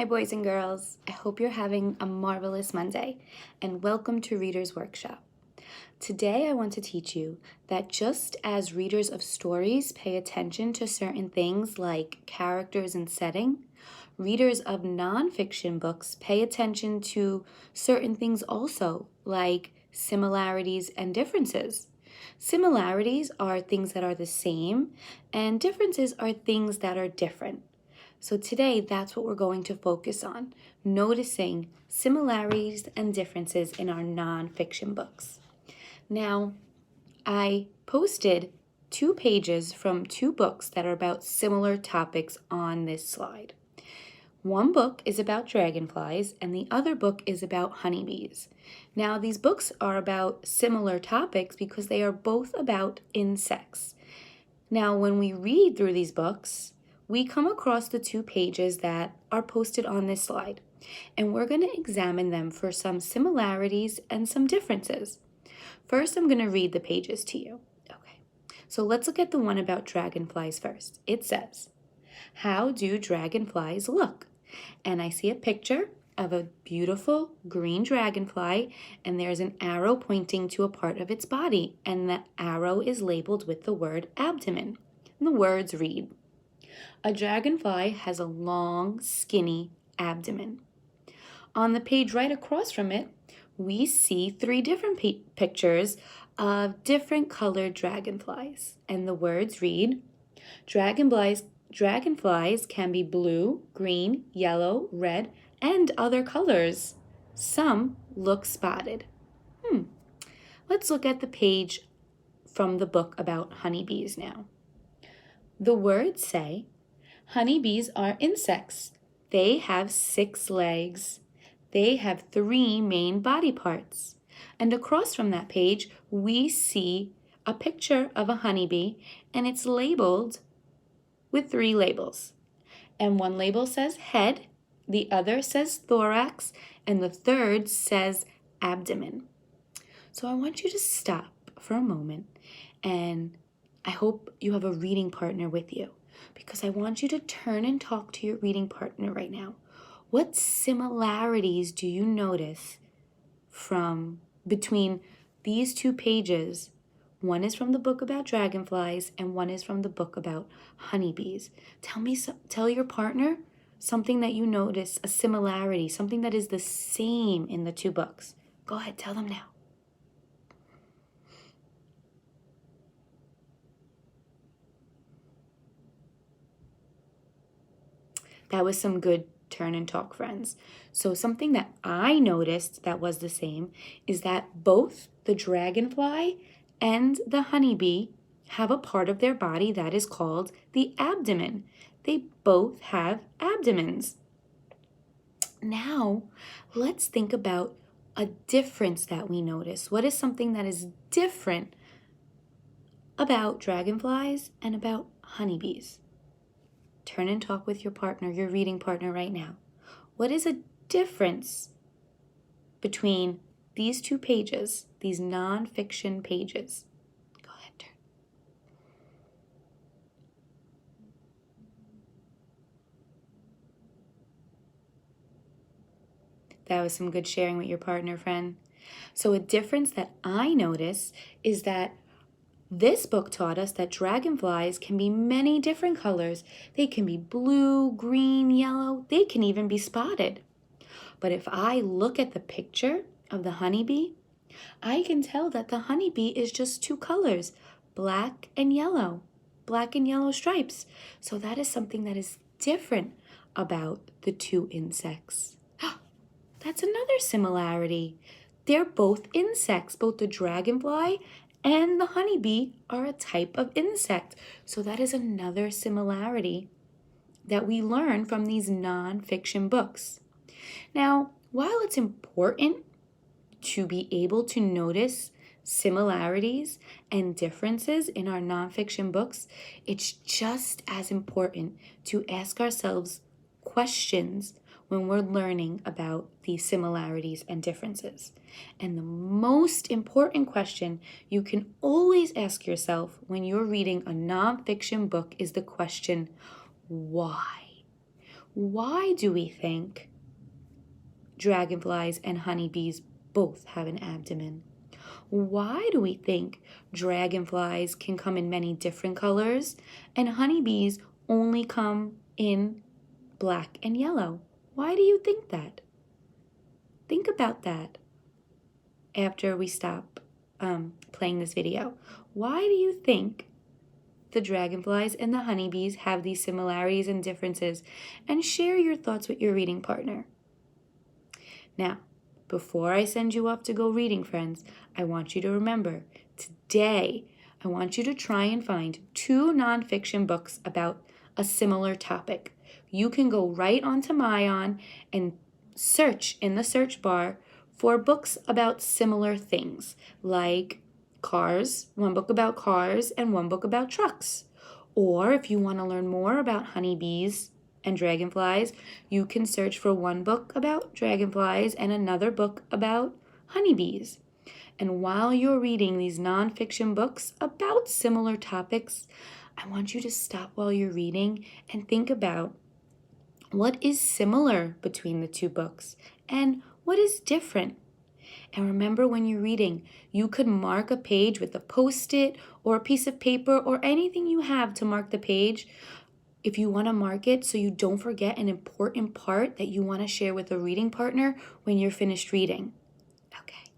Hi boys and girls, I hope you're having a marvelous Monday and welcome to Reader's Workshop. Today I want to teach you that just as readers of stories pay attention to certain things like characters and setting, readers of nonfiction books pay attention to certain things also like similarities and differences. Similarities are things that are the same and differences are things that are different. So today, that's what we're going to focus on, noticing similarities and differences in our nonfiction books. Now, I posted 2 pages from 2 books that are about similar topics on this slide. One book is about dragonflies and the other book is about honeybees. Now, these books are about similar topics because they are both about insects. Now, when we read through these books, we come across the 2 pages that are posted on this slide, and we're going to examine them for some similarities and some differences. First, I'm going to read the pages to you. Okay, so let's look at the one about dragonflies first. It says, "How do dragonflies look?" And I see a picture of a beautiful green dragonfly, and there's an arrow pointing to a part of its body, and the arrow is labeled with the word abdomen. And the words read, "A dragonfly has a long, skinny abdomen." On the page right across from it, we see 3 different pictures of different colored dragonflies. And the words read, Dragonflies can be blue, green, yellow, red, and other colors. Some look spotted." Let's look at the page from the book about honeybees now. The words say, "Honeybees are insects. They have 6 legs. They have 3 main body parts." And across from that page, we see a picture of a honeybee, and it's labeled with 3 labels. And one label says head, the other says thorax, and the third says abdomen. So I want you to stop for a moment, and I hope you have a reading partner with you, because I want you to turn and talk to your reading partner right now. What similarities do you notice between these 2 pages? One is from the book about dragonflies and one is from the book about honeybees. Tell your partner something that you notice, a similarity, something that is the same in the 2 books. Go ahead, tell them now. That was some good turn and talk, friends. So something that I noticed that was the same is that both the dragonfly and the honeybee have a part of their body that is called the abdomen. They both have abdomens. Now, let's think about a difference that we notice. What is something that is different about dragonflies and about honeybees? Turn and talk with your partner, your reading partner right now. What is a difference between these 2 pages, these nonfiction pages? Go ahead, turn. That was some good sharing with your partner, friend. So a difference that I notice is that this book taught us that dragonflies can be many different colors. They can be blue, green, yellow. They can even be spotted. But if I look at the picture of the honeybee, I can tell that the honeybee is just 2 colors, black and yellow stripes. So that is something that is different about the 2 insects. That's another similarity. They're both insects. Both the dragonfly and the honeybee are a type of insect. So that is another similarity that we learn from these nonfiction books. Now, while it's important to be able to notice similarities and differences in our nonfiction books, it's just as important to ask ourselves questions when we're learning about these similarities and differences. And the most important question you can always ask yourself when you're reading a nonfiction book is the question, why? Why do we think dragonflies and honeybees both have an abdomen? Why do we think dragonflies can come in many different colors and honeybees only come in black and yellow? Why do you think that? Think about that after we stop playing this video. Why do you think the dragonflies and the honeybees have these similarities and differences? And share your thoughts with your reading partner. Now, before I send you off to go reading, friends, I want you to remember, today, I want you to try and find 2 nonfiction books about a similar topic. You can go right onto Mayan and search in the search bar for books about similar things, like cars, 1 book about cars and 1 book about trucks. Or if you want to learn more about honeybees and dragonflies, you can search for 1 book about dragonflies and another book about honeybees. And while you're reading these nonfiction books about similar topics, I want you to stop while you're reading and think about what is similar between the 2 books and what is different. And remember, when you're reading, you could mark a page with a Post-it or a piece of paper or anything you have to mark the page if you want to mark it so you don't forget an important part that you want to share with a reading partner when you're finished reading. Okay,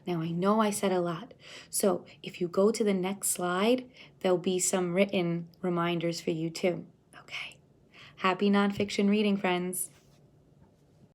now I know I said a lot, so if you go to the next slide, there'll be some written reminders for you too. Okay, happy nonfiction reading, friends.